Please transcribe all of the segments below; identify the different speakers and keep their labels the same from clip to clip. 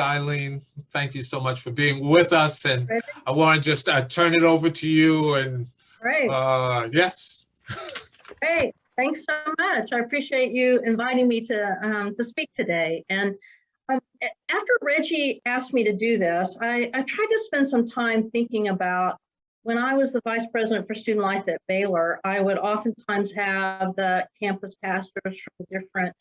Speaker 1: Eileen, thank you so much for being with us. And
Speaker 2: Great.
Speaker 1: I want to just turn it over to you. And
Speaker 2: Great.
Speaker 1: Yes.
Speaker 2: Great. Thanks so much. I appreciate you inviting me to speak today. And after Reggie asked me to do this, I tried to spend some time thinking about when I was the vice president for student life at Baylor. I would oftentimes have the campus pastors from different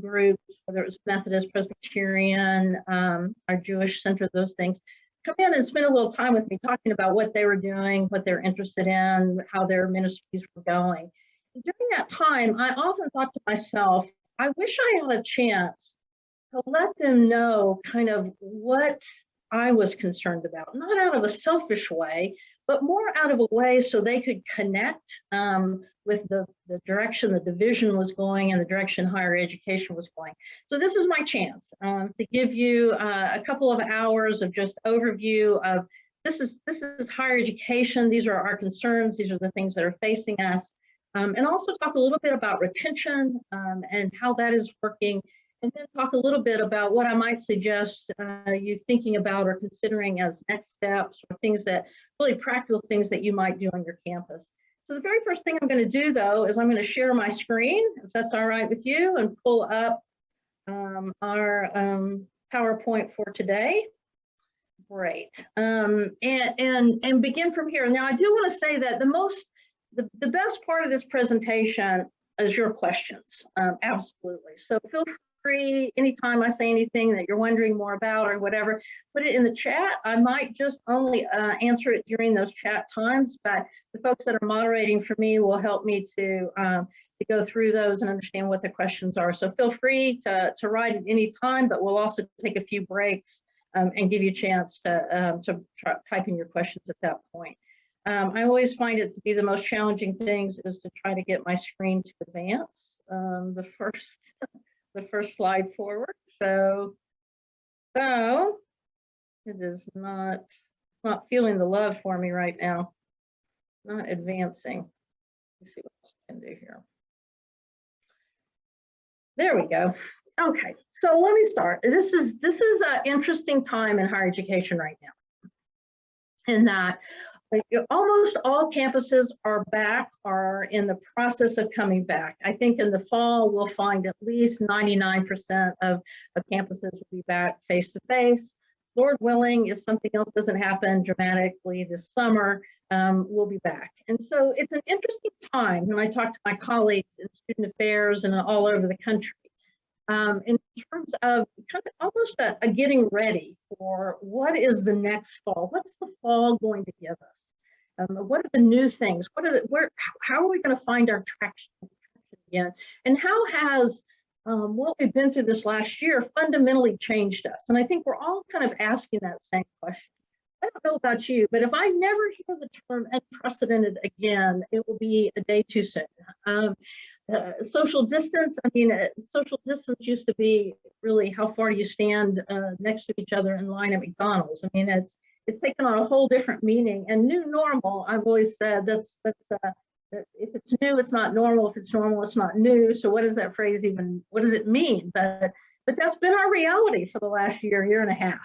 Speaker 2: groups, whether it was Methodist, Presbyterian, our Jewish center, those things, come in and spend a little time with me talking about what they were doing, what they're interested in, how their ministries were going. And during that time, I often thought to myself, I wish I had a chance to let them know kind of what I was concerned about, not out of a selfish way, but more out of a way so they could connect with the direction the division was going and the direction higher education was going. So this is my chance to give you a couple of hours of just overview of this is higher education. These are our concerns. These are the things that are facing us. And also talk a little bit about retention and how that is working. And then talk a little bit about what I might suggest you thinking about or considering as next steps or things that really practical things that you might do on your campus. So the very first thing I'm going to do, though, is I'm going to share my screen, if that's all right with you, and pull up our PowerPoint for today. Great. And begin from here. Now, I do want to say that the best part of this presentation is your questions. Absolutely. So feel free, anytime I say anything that you're wondering more about or whatever, put it in the chat. I might just only answer it during those chat times, but the folks that are moderating for me will help me to go through those and understand what the questions are. So feel free to write at any time, but we'll also take a few breaks and give you a chance to type in your questions at that point. I always find it to be the most challenging things is to try to get my screen to advance. The first slide forward. So it is not feeling the love for me right now. Not advancing. Let's see what else I can do here. There we go. Okay, so let me start. This is an interesting time in higher education right now. In that almost all campuses are in the process of coming back. I think in the fall, we'll find at least 99% of campuses will be back face-to-face. Lord willing, if something else doesn't happen dramatically this summer, we'll be back. And so it's an interesting time when I talk to my colleagues in student affairs and all over the country. In terms of kind of almost a getting ready for what is the next fall? What's the fall going to give us? What are the new things? How are we going to find our traction again? And how has what we've been through this last year fundamentally changed us? And I think we're all kind of asking that same question. I don't know about you, but if I never hear the term unprecedented again, it will be a day too soon. Social distance, social distance used to be really how far do you stand next to each other in line at McDonald's. I mean, it's taken on a whole different meaning. And new normal, I've always said that's if it's new, it's not normal. If it's normal, it's not new. So what does that phrase even, what does it mean? But that's been our reality for the last year and a half,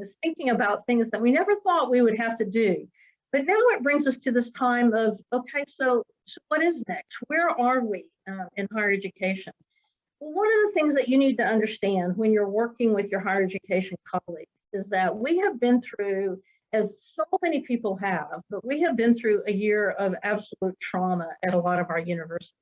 Speaker 2: is thinking about things that we never thought we would have to do. But now it brings us to this time of, okay, so what is next? Where are we in higher education? Well, one of the things that you need to understand when you're working with your higher education colleagues is that we have been through, as so many people have, but we have been through a year of absolute trauma at a lot of our universities.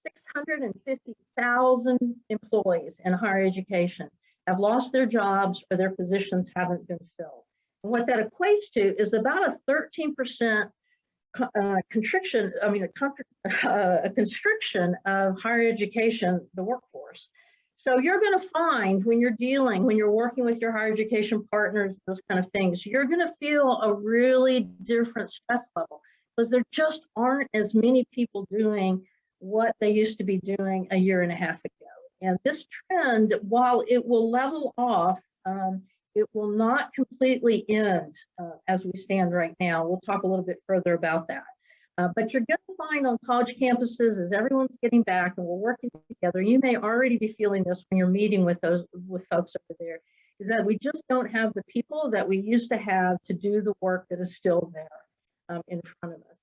Speaker 2: 650,000 employees in higher education have lost their jobs or their positions haven't been filled. And what that equates to is about a 13% constriction, a constriction of higher education, the workforce. So you're going to find when you're working with your higher education partners, those kind of things, you're going to feel a really different stress level because there just aren't as many people doing what they used to be doing a year and a half ago. And this trend, while it will level off, it will not completely end as we stand right now. We'll talk a little bit further about that. But you're going to find on college campuses as everyone's getting back and we're working together, you may already be feeling this when you're meeting with folks over there. is that we just don't have the people that we used to have to do the work that is still there in front of us.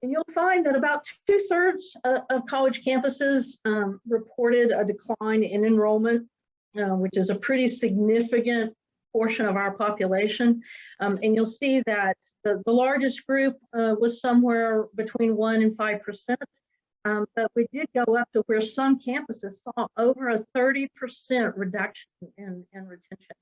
Speaker 2: And you'll find that about 2/3 of college campuses reported a decline in enrollment, which is a pretty significant portion of our population. And you'll see that the largest group was somewhere between 1% and 5%. But we did go up to where some campuses saw over a 30% reduction in retention.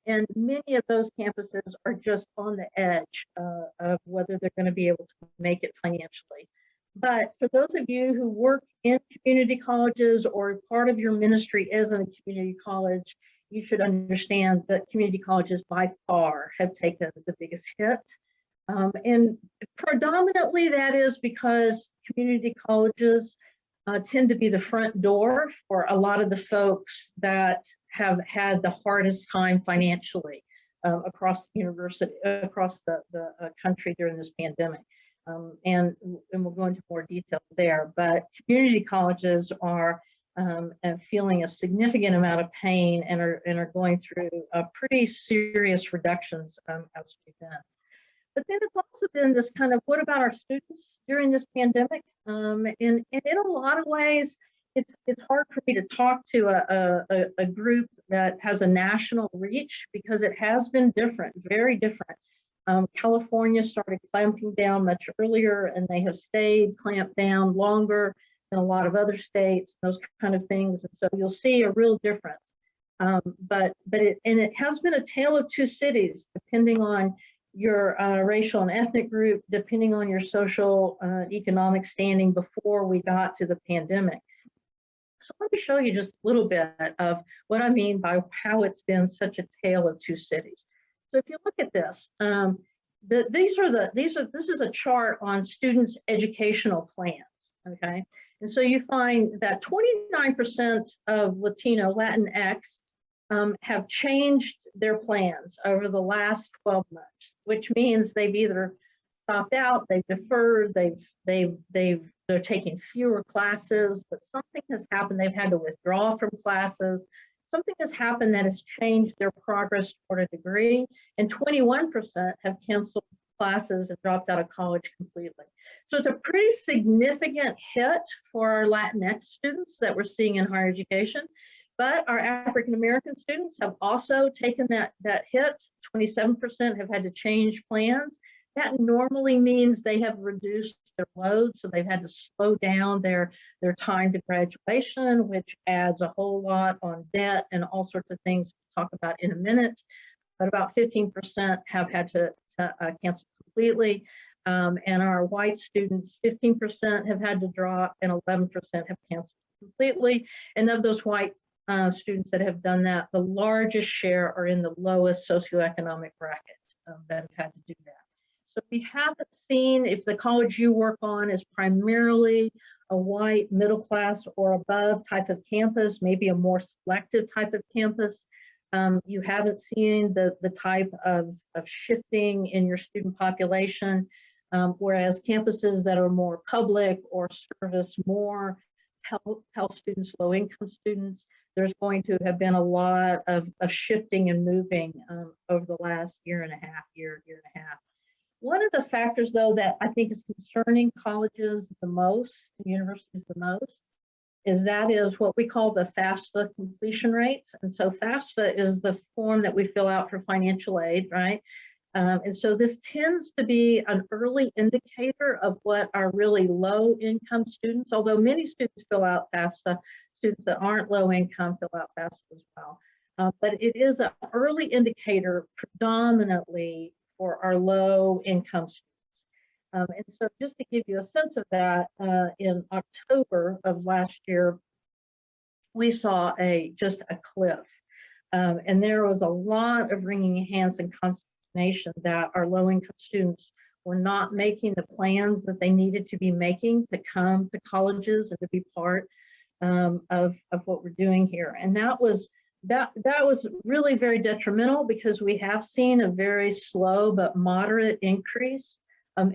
Speaker 2: And many of those campuses are just on the edge of whether they're going to be able to make it financially. But for those of you who work in community colleges or part of your ministry is in a community college, you should understand that community colleges by far have taken the biggest hit. And predominantly that is because community colleges tend to be the front door for a lot of the folks that have had the hardest time financially across the university, across the country during this pandemic. And we'll go into more detail there, but community colleges are feeling a significant amount of pain and are going through pretty serious reductions as we've been. But then it's also been this kind of, what about our students during this pandemic? And in a lot of ways, it's hard for me to talk to a group that has a national reach because it has been different, very different. California started clamping down much earlier, and they have stayed clamped down longer than a lot of other states, those kind of things. And so you'll see a real difference. But it has been a tale of two cities, depending on your racial and ethnic group, depending on your social economic standing before we got to the pandemic. So let me show you just a little bit of what I mean by how it's been such a tale of two cities. So if you look at this, this is a chart on students' educational plans, okay? And so you find that 29% of Latinx have changed their plans over the last 12 months, which means they've either stopped out, they've deferred, they're taking fewer classes, but something has happened. They've had to withdraw from classes. Something has happened that has changed their progress toward a degree, and 21% have canceled classes and dropped out of college completely. So it's a pretty significant hit for our Latinx students that we're seeing in higher education. But our African American students have also taken that hit. 27% have had to change plans. That normally means they have reduced their load, so they've had to slow down their time to graduation, which adds a whole lot on debt and all sorts of things we'll talk about in a minute. But about 15% have had to cancel completely. And our white students, 15% have had to drop and 11% have canceled completely. And of those white students that have done that, the largest share are in the lowest socioeconomic bracket that have had to do that. So we haven't seen, if the college you work on is primarily a white middle class or above type of campus, maybe a more selective type of campus, you haven't seen the type of shifting in your student population, whereas campuses that are more public or service more health students, low income students, there's going to have been a lot of shifting and moving over the last year and a half. One of the factors, though, that I think is concerning colleges the most, universities the most, is what we call the FAFSA completion rates. And so FAFSA is the form that we fill out for financial aid, right? And so this tends to be an early indicator of what are really low income students, although many students fill out FAFSA, students that aren't low income fill out FAFSA as well. But it is an early indicator predominantly for our low income students. And so just to give you a sense of that, in October of last year, we saw just a cliff. And there was a lot of wringing hands and consternation that our low income students were not making the plans that they needed to be making to come to colleges and to be part of what we're doing here. And that was really very detrimental because we have seen a very slow but moderate increase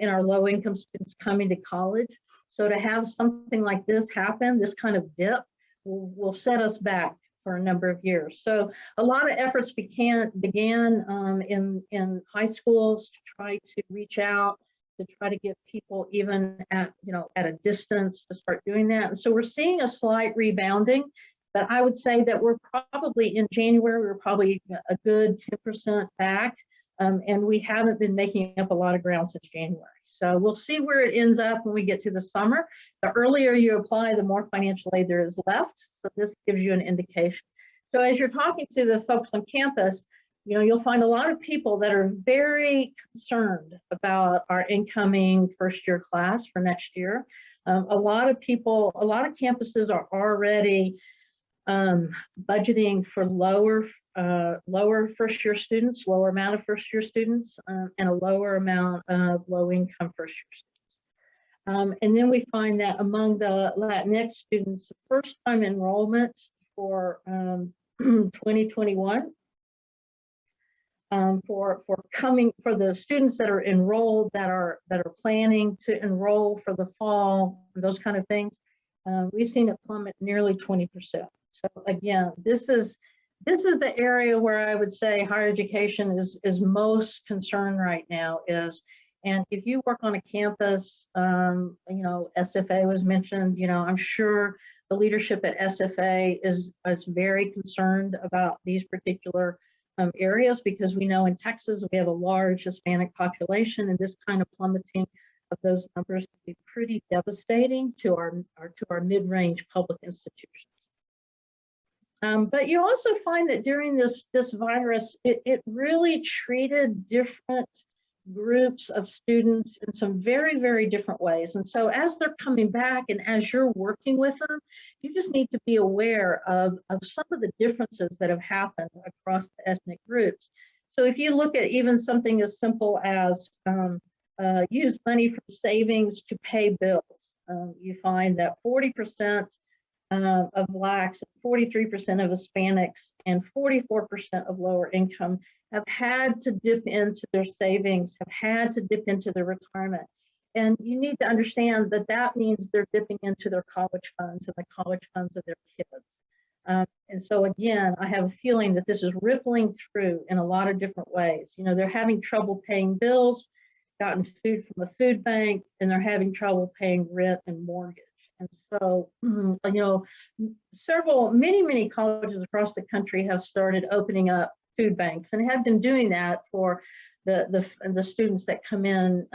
Speaker 2: in our low income students coming to college. So to have something like this happen, this kind of dip, will set us back for a number of years. So a lot of efforts began in high schools to try to reach out, to try to get people even at, at a distance to start doing that. And so we're seeing a slight rebounding, but I would say that we're probably in January, we're probably a good 10% back. And we haven't been making up a lot of ground since January. So we'll see where it ends up when we get to the summer. The earlier you apply, the more financial aid there is left. So this gives you an indication. So as you're talking to the folks on campus, you'll find a lot of people that are very concerned about our incoming first year class for next year. A lot of campuses are already budgeting for lower first year students, lower amount of first year students, and a lower amount of low income first year students. And then we find that among the Latinx students, first time enrollment for 2021, for the students that are enrolled, that are planning to enroll for the fall, those kind of things, we've seen it plummet nearly 20%. So again, this is the area where I would say higher education is most concerned right now and if you work on a campus, SFA was mentioned, I'm sure the leadership at SFA is very concerned about these particular areas, because we know in Texas we have a large Hispanic population, and this kind of plummeting of those numbers would be pretty devastating to our mid-range public institutions. But you also find that during this virus, it really treated different groups of students in some very, very different ways. And so as they're coming back and as you're working with them, you just need to be aware of some of the differences that have happened across the ethnic groups. So if you look at even something as simple as use money from savings to pay bills, you find that 40% of Blacks, 43% of Hispanics, and 44% of lower income have had to dip into their savings, have had to dip into their retirement. And you need to understand that that means they're dipping into their college funds and the college funds of their kids. And so again, I have a feeling that this is rippling through in a lot of different ways. They're having trouble paying bills, gotten food from a food bank, and they're having trouble paying rent and mortgage. And so, many colleges across the country have started opening up food banks and have been doing that for the students that come in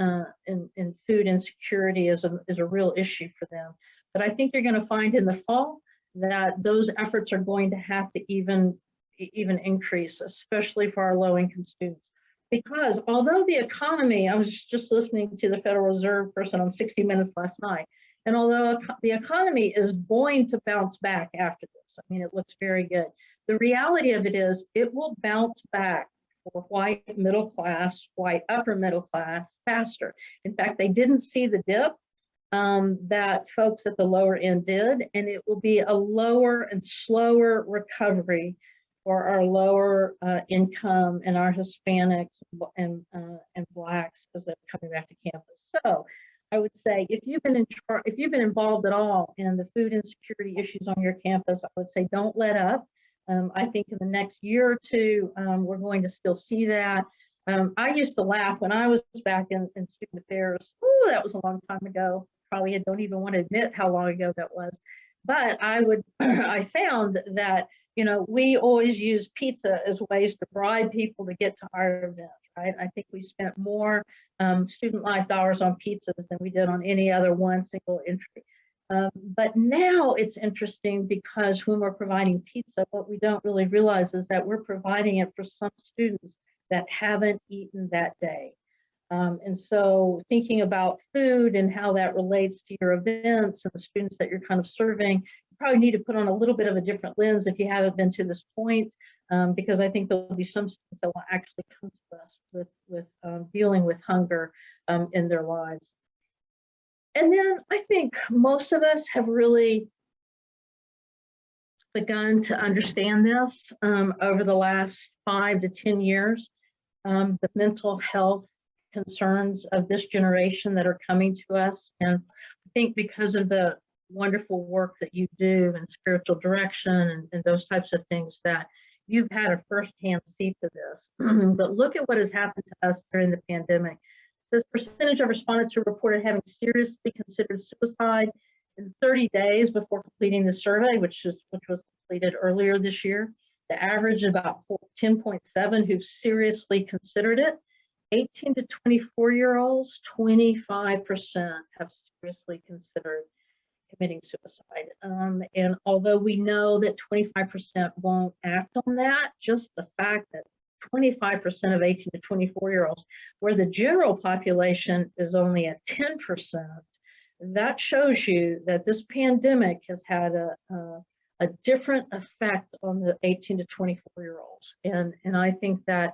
Speaker 2: food insecurity is a real issue for them. But I think you're going to find in the fall that those efforts are going to have to even increase, especially for our low-income students. Because although the economy, I was just listening to the Federal Reserve person on 60 Minutes last night, and although the economy is going to bounce back after this, I mean, it looks very good. The reality of it is it will bounce back for white middle class, white upper middle class faster. In fact, they didn't see the dip that folks at the lower end did, and it will be a lower and slower recovery for our lower income and our Hispanics and Blacks as they're coming back to campus. So I would say if you've been involved at all in the food insecurity issues on your campus, I would say don't let up. I think in the next year or two, we're going to still see that. I used to laugh when I was back in student affairs. Oh, that was a long time ago. Probably don't even want to admit how long ago that was. But I found that, we always use pizza as ways to bribe people to get to our event, right? I think we spent more student life dollars on pizzas than we did on any other one single entry. But now it's interesting because when we're providing pizza, what we don't really realize is that we're providing it for some students that haven't eaten that day. And so thinking about food and how that relates to your events and the students that you're kind of serving, you probably need to put on a little bit of a different lens if you haven't been to this point, because I think there'll be some students that will actually come to us with dealing with hunger in their lives. And then I think most of us have really begun to understand this over the last 5 to 10 years, the mental health concerns of this generation that are coming to us. And I think because of the wonderful work that you do in spiritual direction and those types of things, that you've had a firsthand seat to this. But look at what has happened to us during the pandemic. This percentage of respondents who reported having seriously considered suicide in 30 days before completing the survey, which was completed earlier this year. The average is about 10.7 who've seriously considered it. 18 to 24-year-olds, 25% have seriously considered committing suicide. And although we know that 25% won't act on that, just the fact that 25% of 18 to 24-year-olds, where the general population is only at 10%, that shows you that this pandemic has had a different effect on the 18 to 24-year-olds. And I think that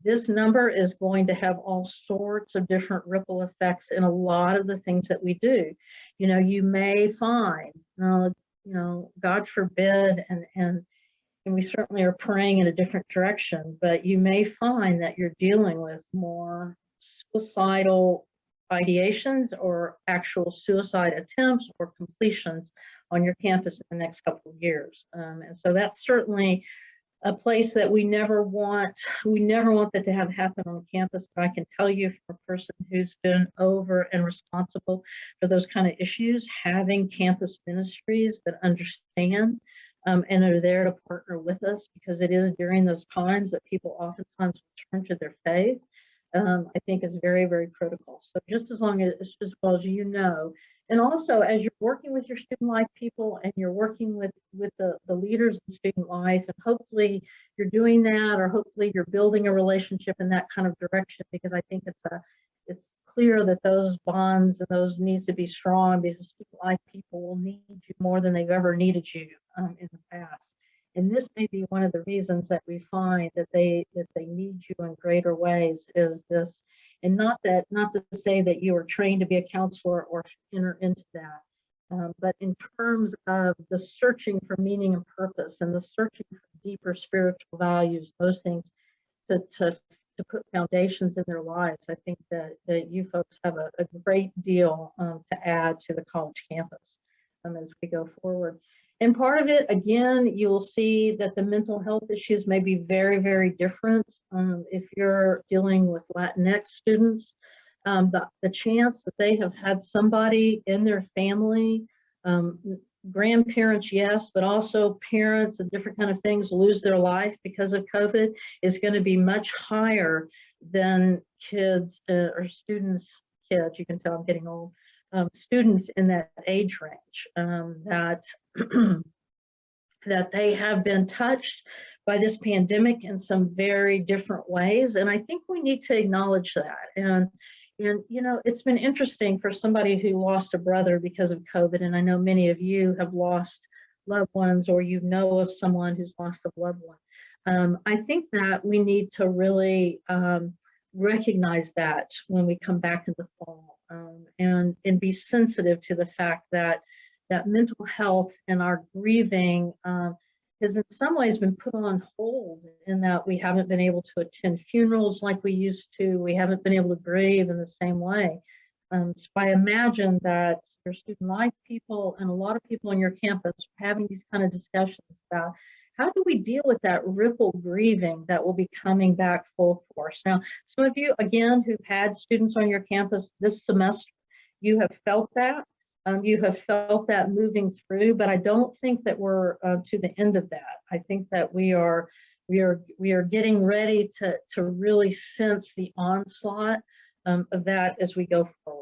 Speaker 2: this number is going to have all sorts of different ripple effects in a lot of the things that we do. You know, you may find, you know, God forbid, and we certainly are praying in a different direction, but you may find that you're dealing with more suicidal ideations or actual suicide attempts or completions on your campus in the next couple of years. And so that's certainly a place that we never want that to have happen on campus. But I can tell you, for a person who's been over and responsible for those kind of issues, having campus ministries that understand and are there to partner with us, because it is during those times that people oftentimes turn to their faith, I think is very, very critical. So just as well as you know, and also as you're working with your student life people and you're working with the leaders in student life, and hopefully you're doing that, or hopefully you're building a relationship in that kind of direction, because I think it's clear that those bonds and those needs to be strong, because student life people will need you more than they've ever needed you in the past. And this may be one of the reasons that we find that they need you in greater ways, is this. And not to say that you are trained to be a counselor or enter into that, but in terms of the searching for meaning and purpose and the searching for deeper spiritual values, those things to put foundations in their lives, I think that you folks have a great deal to add to the college campus as we go forward. And part of it, again, you will see that the mental health issues may be very, very different. If you're dealing with Latinx students, the chance that they have had somebody in their family, grandparents, yes, but also parents and different kind of things lose their life because of COVID is going to be much higher than kids or students, you can tell I'm getting old, students in that age range, that they have been touched by this pandemic in some very different ways. And I think we need to acknowledge that. And you know, it's been interesting for somebody who lost a brother because of COVID, and I know many of you have lost loved ones, or you know of someone who's lost a loved one. I think that we need to really recognize that when we come back in the fall, and be sensitive to the fact that mental health and our grieving has in some ways been put on hold, in that we haven't been able to attend funerals like we used to. We haven't been able to grieve in the same way. So I imagine that your student life people and a lot of people on your campus are having these kind of discussions about how do we deal with that ripple grieving that will be coming back full force. Now, some of you, again, who've had students on your campus this semester, you have felt that. You have felt that moving through, but I don't think that we're to the end of that. I think that we are getting ready to really sense the onslaught of that as we go forward.